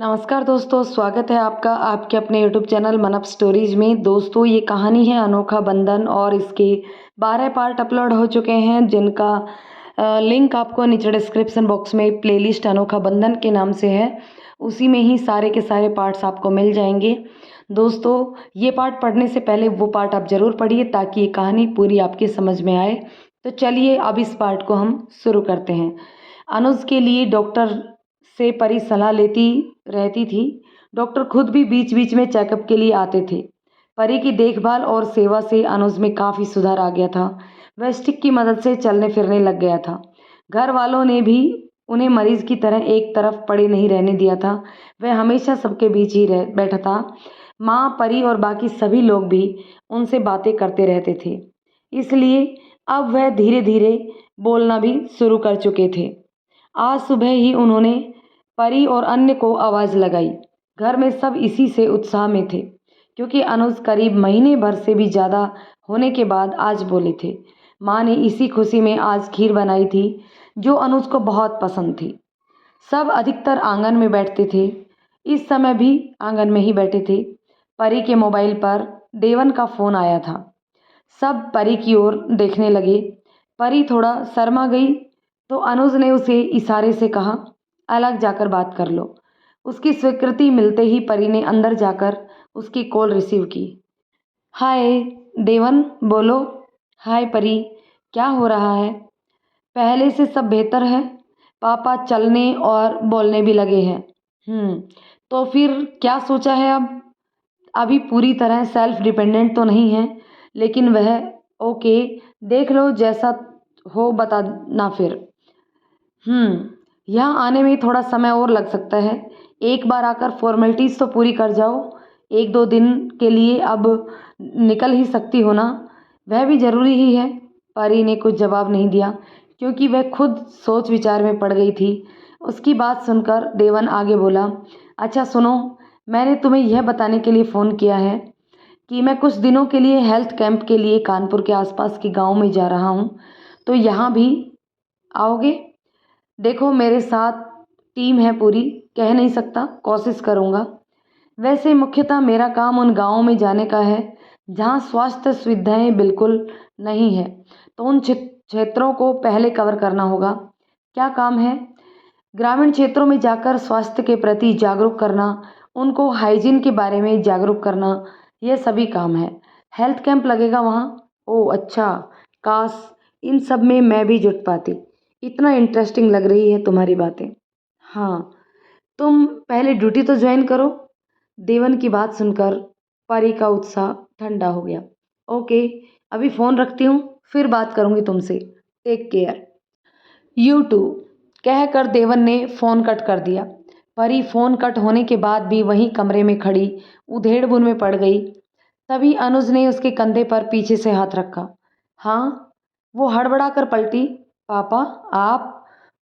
नमस्कार दोस्तों, स्वागत है आपका आपके अपने यूट्यूब चैनल मन अप स्टोरीज में। दोस्तों, ये कहानी है अनोखा बंधन और इसके 12 पार्ट अपलोड हो चुके हैं, जिनका लिंक आपको नीचे डिस्क्रिप्शन बॉक्स में प्लेलिस्ट अनोखा बंधन के नाम से है, उसी में ही सारे के सारे पार्ट्स आपको मिल जाएंगे। दोस्तों, ये पार्ट पढ़ने से पहले वो पार्ट आप ज़रूर पढ़िए ताकि ये कहानी पूरी आपकी समझ में आए। तो चलिए अब इस पार्ट को हम शुरू करते हैं। अनुज के लिए डॉक्टर से परी सलाह लेती रहती थी। डॉक्टर खुद भी बीच बीच में चेकअप के लिए आते थे। परी की देखभाल और सेवा से अनुज में काफ़ी सुधार आ गया था। वह स्टिक की मदद से चलने फिरने लग गया था। घर वालों ने भी उन्हें मरीज की तरह एक तरफ पड़े नहीं रहने दिया था। वह हमेशा सबके बीच ही रह बैठा था। माँ, परी और बाकी सभी लोग भी उनसे बातें करते रहते थे, इसलिए अब वह धीरे धीरे बोलना भी शुरू कर चुके थे। आज सुबह ही उन्होंने परी और अन्य को आवाज़ लगाई। घर में सब इसी से उत्साह में थे, क्योंकि अनुज करीब महीने भर से भी ज़्यादा होने के बाद आज बोले थे। माँ ने इसी खुशी में आज खीर बनाई थी, जो अनुज को बहुत पसंद थी। सब अधिकतर आंगन में बैठते थे। इस समय भी आंगन में ही बैठे थे। परी के मोबाइल पर देवन का फ़ोन आया था। सब परी की ओर देखने लगे। परी थोड़ा शर्मा गई तो अनुज ने उसे इशारे से कहा, अलग जाकर बात कर लो। उसकी स्वीकृति मिलते ही परी ने अंदर जाकर उसकी कॉल रिसीव की। हाय देवन, बोलो। हाय परी, क्या हो रहा है? पहले से सब बेहतर है। पापा चलने और बोलने भी लगे हैं। तो फिर क्या सोचा है अब? अभी पूरी तरह सेल्फ डिपेंडेंट तो नहीं है, लेकिन वह ओके, देख लो जैसा हो बताना फिर। यहाँ आने में थोड़ा समय और लग सकता है। एक बार आकर फॉर्मेलिटीज़ तो पूरी कर जाओ। एक दो दिन के लिए अब निकल ही सकती हो ना, वह भी ज़रूरी ही है। परी ने कुछ जवाब नहीं दिया, क्योंकि वह खुद सोच विचार में पड़ गई थी। उसकी बात सुनकर देवन आगे बोला, अच्छा सुनो, मैंने तुम्हें यह बताने के लिए फ़ोन किया है कि मैं कुछ दिनों के लिए हेल्थ कैंप के लिए कानपुर के आसपास के गांव में जा रहा हूं, तो यहाँ भी आओगे? देखो, मेरे साथ टीम है पूरी, कह नहीं सकता, कोशिश करूँगा। वैसे मुख्यतः मेरा काम उन गाँवों में जाने का है जहाँ स्वास्थ्य सुविधाएं बिल्कुल नहीं है, तो उन क्षेत्रों को पहले कवर करना होगा। क्या काम है? ग्रामीण क्षेत्रों में जाकर स्वास्थ्य के प्रति जागरूक करना, उनको हाइजीन के बारे में जागरूक करना, यह सभी काम है। हेल्थ कैंप लगेगा वहाँ। ओह अच्छा, काश इन सब में मैं भी जुट पाती। इतना इंटरेस्टिंग लग रही है तुम्हारी बातें। हाँ, तुम पहले ड्यूटी तो ज्वाइन करो। देवन की बात सुनकर परी का उत्साह ठंडा हो गया। ओके, अभी फ़ोन रखती हूँ, फिर बात करूँगी तुमसे। Take care. यू टू, कहकर देवन ने फ़ोन कट कर दिया। परी फ़ोन कट होने के बाद भी वहीं कमरे में खड़ी उधेड़-बुन में पड़ गई। तभी अनुज ने उसके कंधे पर पीछे से हाथ रखा। हाँ, वो हड़बड़ा कर पलटी। पापा, आप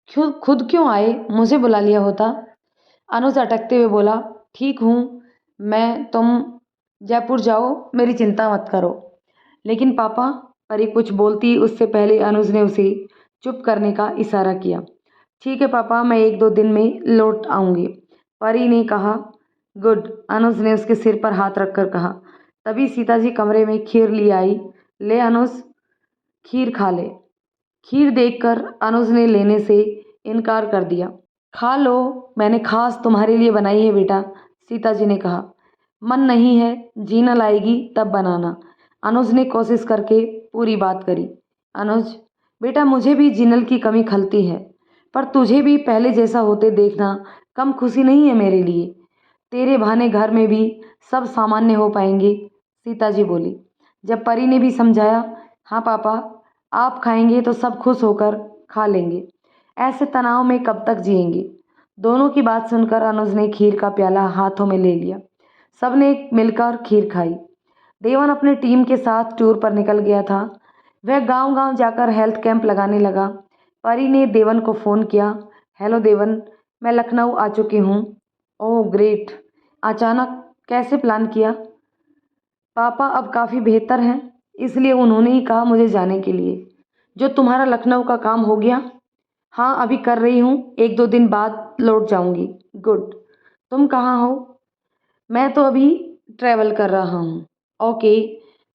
खुद खुद क्यों आए? मुझे बुला लिया होता। अनुज अटकते हुए बोला, ठीक हूँ मैं, तुम जयपुर जाओ, मेरी चिंता मत करो। लेकिन पापा, परी कुछ बोलती उससे पहले अनुज ने उसे चुप करने का इशारा किया। ठीक है पापा, मैं एक दो दिन में लौट आऊँगी, परी ने कहा। गुड, अनुज ने उसके सिर पर हाथ रखकर कहा। तभी सीता जी कमरे में खीर ले आई। ले अनुज, खीर खा ले। खीर देखकर अनुज ने लेने से इनकार कर दिया। खा लो, मैंने खास तुम्हारे लिए बनाई है बेटा, सीता जी ने कहा। मन नहीं है, जीना लाएगी तब बनाना। अनुज ने कोशिश करके पूरी बात करी। अनुज बेटा, मुझे भी जिनल की कमी खलती है, पर तुझे भी पहले जैसा होते देखना कम खुशी नहीं है मेरे लिए। तेरे बहाने घर में भी सब सामान्य हो पाएंगे, सीता जी बोली। जब परी ने भी समझाया, हाँ पापा, आप खाएंगे तो सब खुश होकर खा लेंगे, ऐसे तनाव में कब तक जिएंगे। दोनों की बात सुनकर अनुज ने खीर का प्याला हाथों में ले लिया। सबने मिलकर खीर खाई। देवन अपने टीम के साथ टूर पर निकल गया था। वह गांव-गांव जाकर हेल्थ कैंप लगाने लगा। परी ने देवन को फ़ोन किया। हेलो देवन, मैं लखनऊ आ चुकी हूँ। ओह ग्रेट, अचानक कैसे प्लान किया? पापा अब काफ़ी बेहतर हैं, इसलिए उन्होंने ही कहा मुझे जाने के लिए। जो तुम्हारा लखनऊ का काम हो गया? हाँ, अभी कर रही हूँ, एक दो दिन बाद लौट जाऊँगी। गुड, तुम कहाँ हो? मैं तो अभी ट्रैवल कर रहा हूँ। ओके,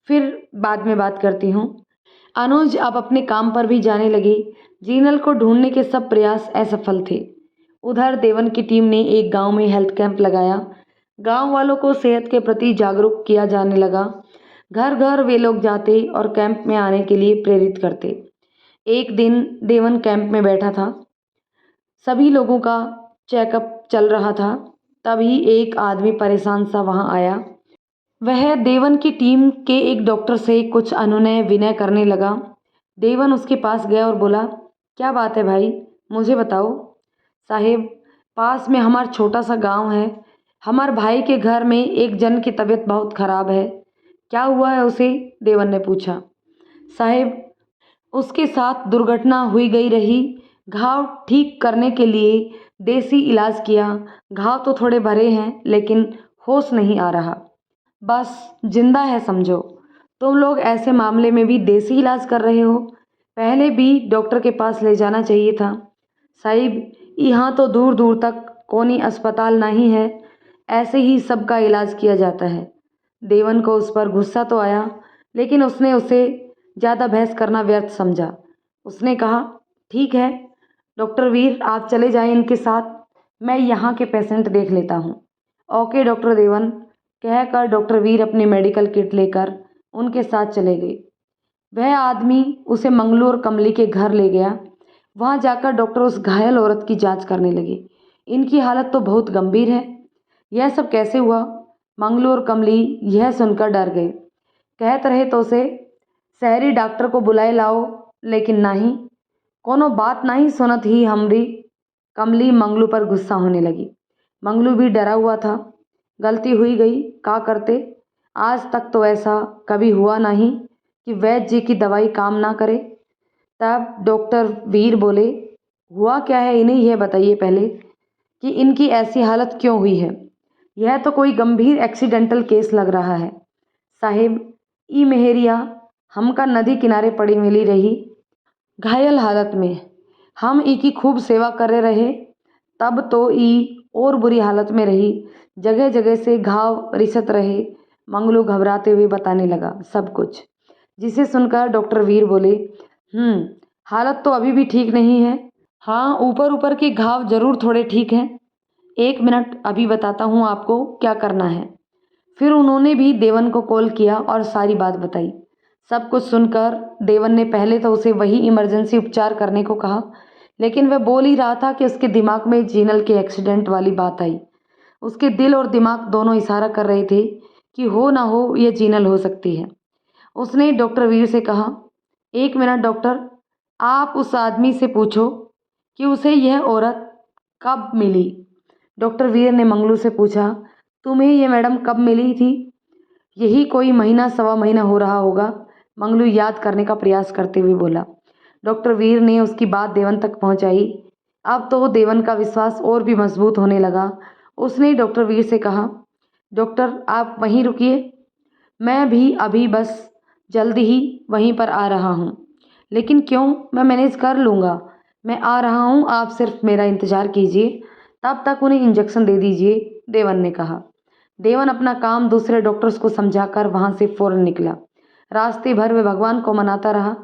फिर बाद में बात करती हूँ। अनुज अब अपने काम पर भी जाने लगे। जीनल को ढूंढने के सब प्रयास असफल थे। उधर देवन की टीम ने एक गांव में हेल्थ कैंप लगाया। गांव वालों को सेहत के प्रति जागरूक किया जाने लगा। घर घर वे लोग जाते और कैंप में आने के लिए प्रेरित करते। एक दिन देवन कैंप में बैठा था। सभी लोगों का चेकअप चल रहा था। तभी एक आदमी परेशान सा वहां आया। वह देवन की टीम के एक डॉक्टर से कुछ अनुनय विनय करने लगा। देवन उसके पास गया और बोला, क्या बात है भाई, मुझे बताओ। साहेब, पास में हमारा छोटा सा गांव है। हमारे भाई के घर में एक जन की तबीयत बहुत खराब है। क्या हुआ है उसे? देवन ने पूछा। साहेब, उसके साथ दुर्घटना हुई गई रही। घाव ठीक करने के लिए देसी इलाज किया। घाव तो थोड़े भरे हैं लेकिन होश नहीं आ रहा। बस जिंदा है समझो। तुम लोग ऐसे मामले में भी देसी इलाज कर रहे हो। पहले भी डॉक्टर के पास ले जाना चाहिए था। साहिब, यहाँ तो दूर दूर तक कोई अस्पताल नहीं है। ऐसे ही सबका इलाज किया जाता है। देवन को उस पर गुस्सा तो आया, लेकिन उसने उसे ज़्यादा बहस करना व्यर्थ समझा। उसने कहा, ठीक है डॉक्टर वीर, आप चले जाएं इनके साथ। मैं यहाँ के पेशेंट देख लेता हूँ। ओके डॉक्टर देवन, कहकर डॉक्टर वीर अपनी मेडिकल किट लेकर उनके साथ चले गए। वह आदमी उसे मंगलू और कमली के घर ले गया। वहां जाकर डॉक्टर उस घायल औरत की जांच करने लगे। इनकी हालत तो बहुत गंभीर है। यह सब कैसे हुआ? मंगलू और कमली यह सुनकर डर गए। कहते रहे तो उसे शहरी डॉक्टर को बुलाए लाओ, लेकिन नहीं, कोनो बात नहीं सुनत ही हमरी। कमली मंगलू पर गुस्सा होने लगी। मंगलू भी डरा हुआ था। गलती हुई गई, का करते। आज तक तो ऐसा कभी हुआ नहीं कि वैद्य जी की दवाई काम ना करे। तब डॉक्टर वीर बोले, हुआ क्या है इन्हें यह बताइए पहले कि इनकी ऐसी हालत क्यों हुई है। यह तो कोई गंभीर एक्सीडेंटल केस लग रहा है। साहिब, ई मेहरिया हमका नदी किनारे पड़ी मिली रही, घायल हालत में। हम ई की खूब सेवा करे रहे। तब तो ई और बुरी हालत में रही। जगह जगह से घाव रिसत रहे। मंगलू घबराते हुए बताने लगा सब कुछ, जिसे सुनकर डॉक्टर वीर बोले, हालत तो अभी भी ठीक नहीं है। हाँ, ऊपर ऊपर के घाव जरूर थोड़े ठीक हैं। 1 मिनट, अभी बताता हूँ आपको क्या करना है। फिर उन्होंने भी देवन को कॉल किया और सारी बात बताई। सब कुछ सुनकर देवन ने पहले तो उसे वही इमरजेंसी उपचार करने को कहा, लेकिन वह बोल ही रहा था कि उसके दिमाग में जीनल के एक्सीडेंट वाली बात आई। उसके दिल और दिमाग दोनों इशारा कर रहे थे कि हो ना हो यह जीनल हो सकती है। उसने डॉक्टर वीर से कहा, 1 मिनट डॉक्टर, आप उस आदमी से पूछो कि उसे यह औरत कब मिली। डॉक्टर वीर ने मंगलू से पूछा, तुम्हें यह मैडम कब मिली थी? यही कोई महीना सवा महीना हो रहा होगा। मंगलू याद करने का प्रयास करते हुए बोला। डॉक्टर वीर ने उसकी बात देवन तक पहुंचाई। अब तो देवन का विश्वास और भी मजबूत होने लगा। उसने डॉक्टर वीर से कहा, डॉक्टर आप वहीं रुकिए, मैं भी अभी बस जल्दी ही वहीं पर आ रहा हूँ। लेकिन क्यों? मैं मैनेज कर लूँगा। मैं आ रहा हूँ, आप सिर्फ मेरा इंतज़ार कीजिए। तब तक उन्हें इंजेक्शन दे दीजिए, देवन ने कहा। देवन अपना काम दूसरे डॉक्टर्स को समझाकर वहाँ से फौरन निकला। रास्ते भर वह भगवान को मनाता रहा,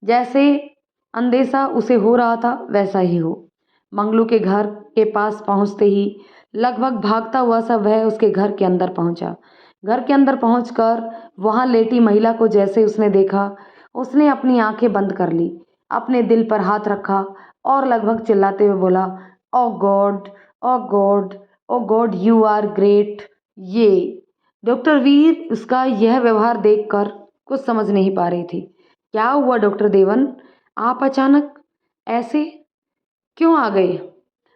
जैसे अंदेशा उसे हो रहा था वैसा ही हो। मंगलू के घर के पास पहुँचते ही लगभग भागता हुआ सा वह उसके घर के अंदर पहुँचा। घर के अंदर पहुंचकर वहां लेटी महिला को जैसे उसने देखा, उसने अपनी आंखें बंद कर ली, अपने दिल पर हाथ रखा और लगभग चिल्लाते हुए बोला, oh God, oh God, oh God, you are great. ये डॉक्टर वीर उसका यह व्यवहार देखकर कुछ समझ नहीं पा रही थी। क्या हुआ डॉक्टर देवन, आप अचानक ऐसे क्यों आ गए?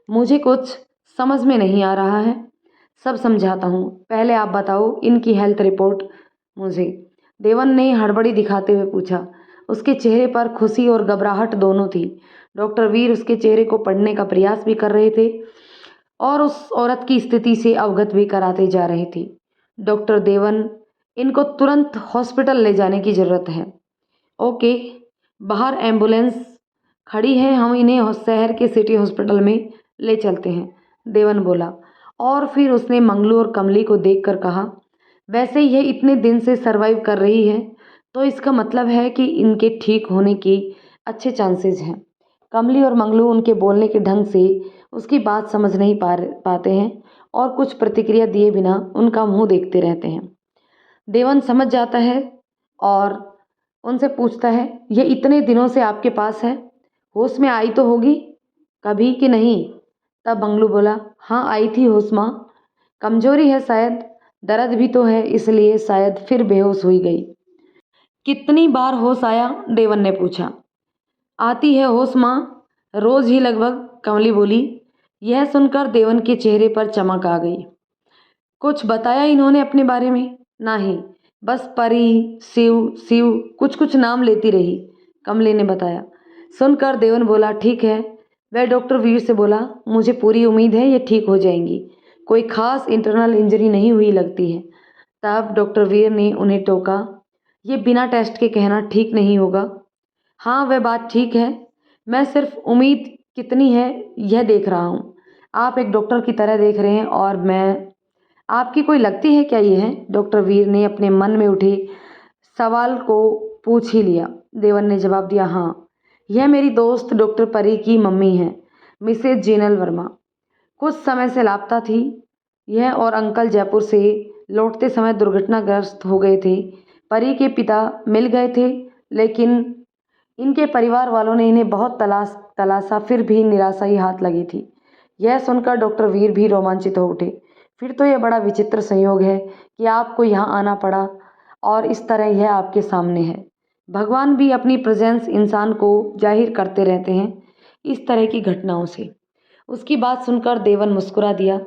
मुझे कुछ समझ में नहीं आ रहा है। सब समझाता हूँ, पहले आप बताओ इनकी हेल्थ रिपोर्ट मुझे। देवन ने हड़बड़ी दिखाते हुए पूछा। उसके चेहरे पर खुशी और घबराहट दोनों थी। डॉक्टर वीर उसके चेहरे को पढ़ने का प्रयास भी कर रहे थे और उस औरत की स्थिति से अवगत भी कराते जा रहे थे। डॉक्टर देवन, इनको तुरंत हॉस्पिटल ले जाने की ज़रूरत है। ओके, बाहर एम्बुलेंस खड़ी है, हम इन्हें शहर के सिटी हॉस्पिटल में ले चलते हैं, देवन बोला। और फिर उसने मंगलू और कमली को देखकर कहा, वैसे यह इतने दिन से सरवाइव कर रही है तो इसका मतलब है कि इनके ठीक होने की अच्छे चांसेस हैं। कमली और मंगलू उनके बोलने के ढंग से उसकी बात समझ नहीं पाते हैं और कुछ प्रतिक्रिया दिए बिना उनका मुंह देखते रहते हैं। देवन समझ जाता है और उनसे पूछता है, ये इतने दिनों से आपके पास है, होश में आई तो होगी कभी कि नहीं? तब मंगलू बोला, हाँ आई थी होश माँ, कमजोरी है शायद, दर्द भी तो है इसलिए शायद फिर बेहोश हुई गई। कितनी बार होश आया? देवन ने पूछा। आती है होश माँ, रोज ही लगभग, कमली बोली। यह सुनकर देवन के चेहरे पर चमक आ गई। कुछ बताया इन्होंने अपने बारे में? नहीं, बस परी, शिव शिव कुछ कुछ नाम लेती रही, कमली ने बताया। सुनकर देवन बोला, ठीक है। वह डॉक्टर वीर से बोला, मुझे पूरी उम्मीद है ये ठीक हो जाएंगी, कोई खास इंटरनल इंजरी नहीं हुई लगती है। तब डॉक्टर वीर ने उन्हें टोका, ये बिना टेस्ट के कहना ठीक नहीं होगा। हाँ वह बात ठीक है, मैं सिर्फ उम्मीद कितनी है यह देख रहा हूँ। आप एक डॉक्टर की तरह देख रहे हैं और मैं आपकी कोई लगती है क्या ये है? डॉक्टर वीर ने अपने मन में उठे सवाल को पूछ ही लिया। देवन ने जवाब दिया, हाँ यह मेरी दोस्त डॉक्टर परी की मम्मी है, मिसेज जीनल वर्मा। कुछ समय से लापता थी यह और अंकल जयपुर से लौटते समय दुर्घटनाग्रस्त हो गए थे। परी के पिता मिल गए थे लेकिन इनके परिवार वालों ने इन्हें बहुत तलाशा फिर भी निराशा ही हाथ लगी थी। यह सुनकर डॉक्टर वीर भी रोमांचित हो उठे। फिर तो यह बड़ा विचित्र संयोग है कि आपको यहाँ आना पड़ा और इस तरह यह आपके सामने है। भगवान भी अपनी प्रेजेंस इंसान को जाहिर करते रहते हैं इस तरह की घटनाओं से। उसकी बात सुनकर देवन मुस्कुरा दिया।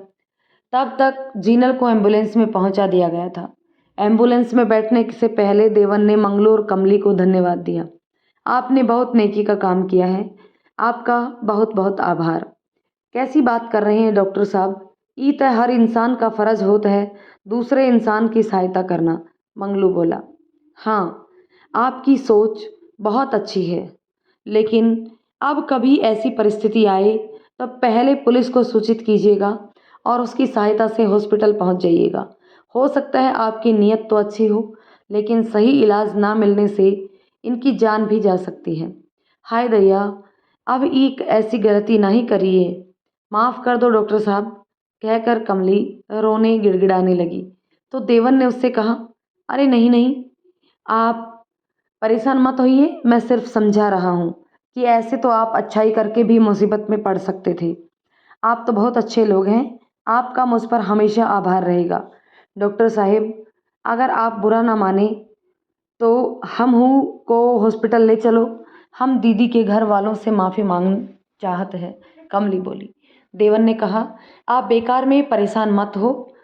तब तक जीनल को एम्बुलेंस में पहुंचा दिया गया था। एम्बुलेंस में बैठने से पहले देवन ने मंगलू और कमली को धन्यवाद दिया। आपने बहुत नेकी का काम किया है, आपका बहुत बहुत आभार। कैसी बात कर रहे हैं डॉक्टर साहब, ई तो हर इंसान का फर्ज होता है दूसरे इंसान की सहायता करना, मंगलू बोला। हाँ आपकी सोच बहुत अच्छी है, लेकिन अब कभी ऐसी परिस्थिति आए तो पहले पुलिस को सूचित कीजिएगा और उसकी सहायता से हॉस्पिटल पहुंच जाइएगा। हो सकता है आपकी नीयत तो अच्छी हो लेकिन सही इलाज ना मिलने से इनकी जान भी जा सकती है। हाय दया, अब एक ऐसी गलती नहीं करिए, माफ़ कर दो डॉक्टर साहब, कहकर कमली रोने गिड़गिड़ाने लगी। तो देवन ने उससे कहा, अरे नहीं नहीं, आप परेशान मत होइए, मैं सिर्फ समझा रहा हूँ कि ऐसे तो आप अच्छाई करके भी मुसीबत में पड़ सकते थे। आप तो बहुत अच्छे लोग हैं, आपका मुझ पर हमेशा आभार रहेगा। डॉक्टर साहिब अगर आप बुरा ना माने तो हम हूँ को हॉस्पिटल ले चलो, हम दीदी के घर वालों से माफ़ी मांग चाहत है, कमली बोली। देवन ने कहा, आप बेकार में परेशान मत हो,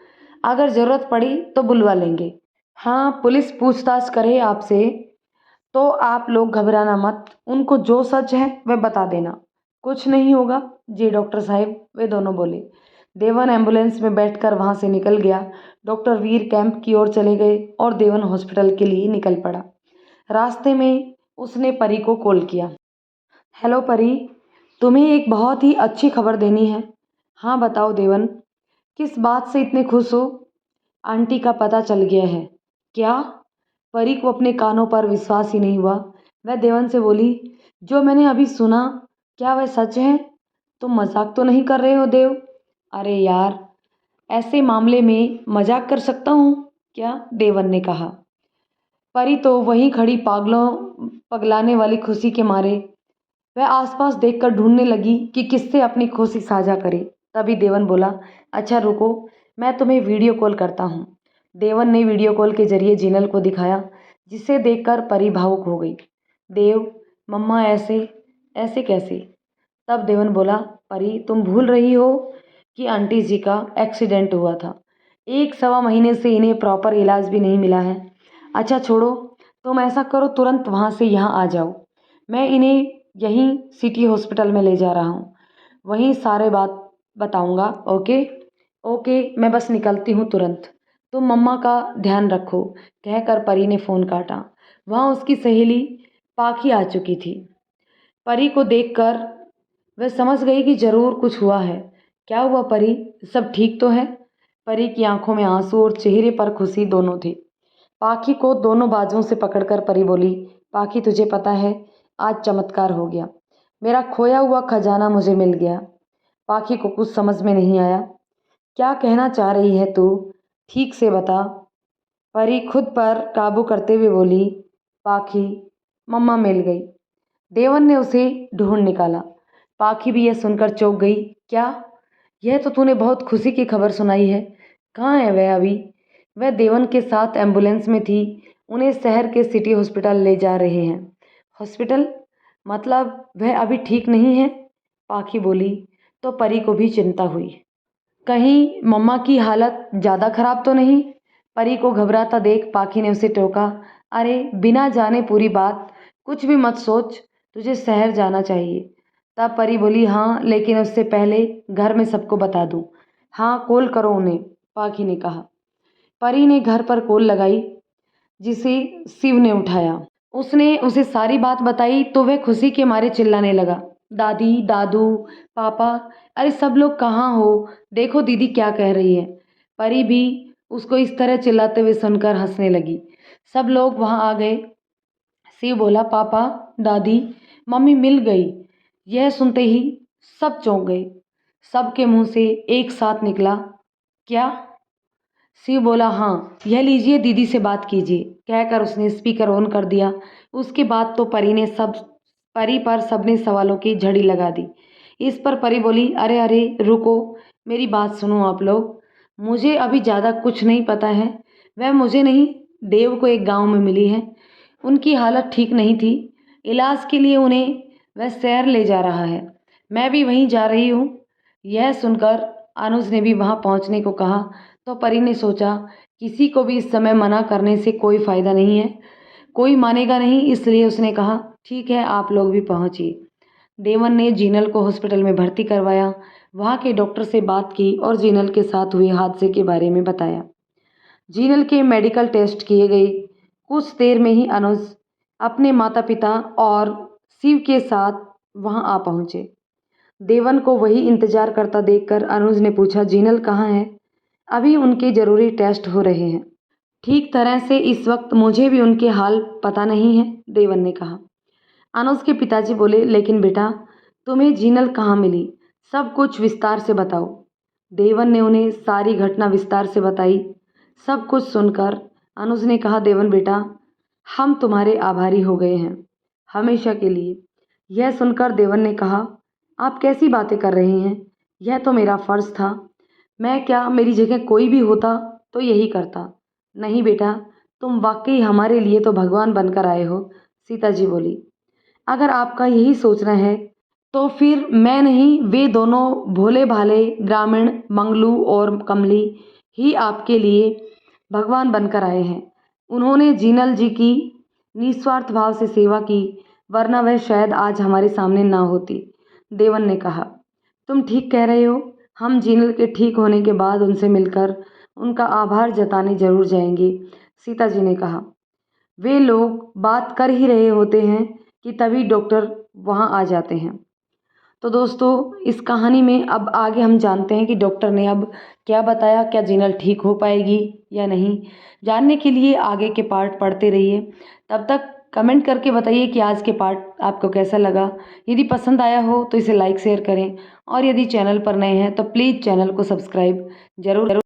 अगर ज़रूरत पड़ी तो बुलवा लेंगे। हाँ पुलिस पूछताछ करे आपसे तो आप लोग घबराना मत, उनको जो सच है वह बता देना, कुछ नहीं होगा। जी डॉक्टर साहिब, वे दोनों बोले। देवन एम्बुलेंस में बैठकर वहाँ से निकल गया। डॉक्टर वीर कैंप की ओर चले गए और देवन हॉस्पिटल के लिए निकल पड़ा। रास्ते में उसने परी को कॉल किया। हेलो परी, तुम्हें एक बहुत ही अच्छी खबर देनी है। हाँ बताओ देवन, किस बात से इतने खुश हो? आंटी का पता चल गया है। क्या? परी को अपने कानों पर विश्वास ही नहीं हुआ। वह देवन से बोली, जो मैंने अभी सुना क्या वह सच है? तुम मजाक तो नहीं कर रहे हो देव? अरे यार, ऐसे मामले में मजाक कर सकता हूँ क्या? देवन ने कहा। परी तो वहीं खड़ी पगलाने वाली खुशी के मारे वह आसपास देखकर ढूंढने लगी कि किससे अपनी खुशी साझा करे। तभी देवन बोला, अच्छा रुको, मैं तुम्हें वीडियो कॉल करता हूँ। देवन ने वीडियो कॉल के जरिए जिनल को दिखाया, जिसे देखकर परी भावुक हो गई। देव, मम्मा ऐसे ऐसे कैसे? तब देवन बोला, परी तुम भूल रही हो कि आंटी जी का एक्सीडेंट हुआ था, 1 सवा महीने से इन्हें प्रॉपर इलाज भी नहीं मिला है। अच्छा छोड़ो, तुम ऐसा करो तुरंत वहाँ से यहाँ आ जाओ, मैं इन्हें यहीं सिटी हॉस्पिटल में ले जा रहा हूँ, वहीं सारे बात बताऊँगा। ओके ओके, मैं बस निकलती हूँ तुरंत, तुम मम्मा का ध्यान रखो, कहकर परी ने फ़ोन काटा। वहाँ उसकी सहेली पाखी आ चुकी थी। परी को देखकर वह समझ गई कि जरूर कुछ हुआ है। क्या हुआ परी? सब ठीक तो है? परी की आंखों में आंसू और चेहरे पर खुशी दोनों थे। पाखी को दोनों बाजुओं से पकड़कर परी बोली, पाखी तुझे पता है, आज चमत्कार हो गया। मेरा खोया हुआ खजाना मुझे मिल गया। पाखी को कुछ समझ में नहीं आया। क्या कहना चाह रही है तू? ठीक से बता। परी खुद पर काबू करते हुए बोली, पाखी, मम्मा मिल गई। देवन ने उसे ढूंढ निकाला। पाखी भी यह सुनकर चौंक गई। क्या? यह तो तूने बहुत खुशी की खबर सुनाई है। कहाँ है वह अभी? वह देवन के साथ एम्बुलेंस में थी। उन्हें शहर के सिटी हॉस्पिटल ले जा रहे हैं। हॉस्पिटल? मतलब वह अभी ठीक नहीं है? पाखी बोली। तो परी को भी चिंता हुई। कहीं मम्मा की हालत ज़्यादा खराब तो नहीं? परी को घबराता देख पाखी ने उसे टोका। अरे बिना जाने पूरी बात, कुछ भी मत सोच, तुझे शहर जाना चाहिए। तब परी बोली, हाँ लेकिन उससे पहले घर में सबको बता दूँ। हाँ कॉल करो उन्हें, पाखी ने कहा। परी ने घर पर कॉल लगाई, जिसे शिव ने उठाया। उसने उसे सारी बात बताई तो वह खुशी के मारे चिल्लाने लगा, दादी, दादू, पापा, अरे सब लोग कहाँ हो? देखो दीदी क्या कह रही है। परी भी उसको इस तरह चिल्लाते हुए सुनकर हंसने लगी। सब लोग वहाँ आ गए। शिव बोला, पापा, दादी, मम्मी मिल गई। यह सुनते ही सब चौंक गए। सबके मुंह से एक साथ निकला, क्या? शिव बोला, हाँ, यह लीजिए दीदी से बात कीजिए, कहकर उसने स्पीकर ऑन कर दिया। उसके बाद तो परी पर सबने सवालों की झड़ी लगा दी। इस पर परी बोली, अरे अरे रुको, मेरी बात सुनो आप लोग। मुझे अभी ज़्यादा कुछ नहीं पता है। वह मुझे नहीं, देव को एक गांव में मिली है। उनकी हालत ठीक नहीं थी। इलाज के लिए उन्हें वह शहर ले जा रहा है। मैं भी वहीं जा रही हूँ। यह सुनकर अनुज ने भी वहाँ पहुँचने को कहा। तो परी ने सोचा, किसी को भी इस समय मना करने से कोई फ़ायदा नहीं है, कोई मानेगा नहीं, इसलिए उसने कहा, ठीक है आप लोग भी पहुँचिए। देवन ने जीनल को हॉस्पिटल में भर्ती करवाया, वहाँ के डॉक्टर से बात की और जीनल के साथ हुए हादसे के बारे में बताया। जीनल के मेडिकल टेस्ट किए गए। कुछ देर में ही अनुज अपने माता पिता और शिव के साथ वहाँ आ पहुँचे। देवन को वही इंतजार करता देखकर अनुज ने पूछा, जीनल कहाँ है? अभी उनके ज़रूरी टेस्ट हो रहे हैं। ठीक तरह से इस वक्त मुझे भी उनके हाल पता नहीं है, देवन ने कहा। अनुज के पिताजी बोले, लेकिन बेटा तुम्हें जीनल कहाँ मिली? सब कुछ विस्तार से बताओ। देवन ने उन्हें सारी घटना विस्तार से बताई। सब कुछ सुनकर अनुज ने कहा, देवन बेटा हम तुम्हारे आभारी हो गए हैं, हमेशा के लिए। यह सुनकर देवन ने कहा, आप कैसी बातें कर रहे हैं? यह तो मेरा फ़र्ज़ था। मैं क्या, मेरी जगह कोई भी होता तो यही करता। नहीं बेटा, तुम वाकई हमारे लिए तो भगवान बनकर आए हो, सीता जी बोली। अगर आपका यही सोचना है तो फिर मैं नहीं, वे दोनों भोले भाले ग्रामीण मंगलू और कमली ही आपके लिए भगवान बनकर आए हैं। उन्होंने जीनल जी की निस्वार्थ भाव से सेवा की, वरना वह शायद आज हमारे सामने ना होती। देवन ने कहा, तुम ठीक कह रहे हो। हम जीनल के ठीक होने के बाद उनसे मिलकर उनका आभार जताने जरूर जाएंगे, सीता जी ने कहा। वे लोग बात कर ही रहे होते हैं कि तभी डॉक्टर वहाँ आ जाते हैं। तो दोस्तों इस कहानी में अब आगे हम जानते हैं कि डॉक्टर ने अब क्या बताया, क्या जीनल ठीक हो पाएगी या नहीं। जानने के लिए आगे के पार्ट पढ़ते रहिए। तब तक कमेंट करके बताइए कि आज के पार्ट आपको कैसा लगा। यदि पसंद आया हो तो इसे लाइक शेयर करें, और यदि चैनल पर नए हैं तो प्लीज़ चैनल को सब्सक्राइब जरूर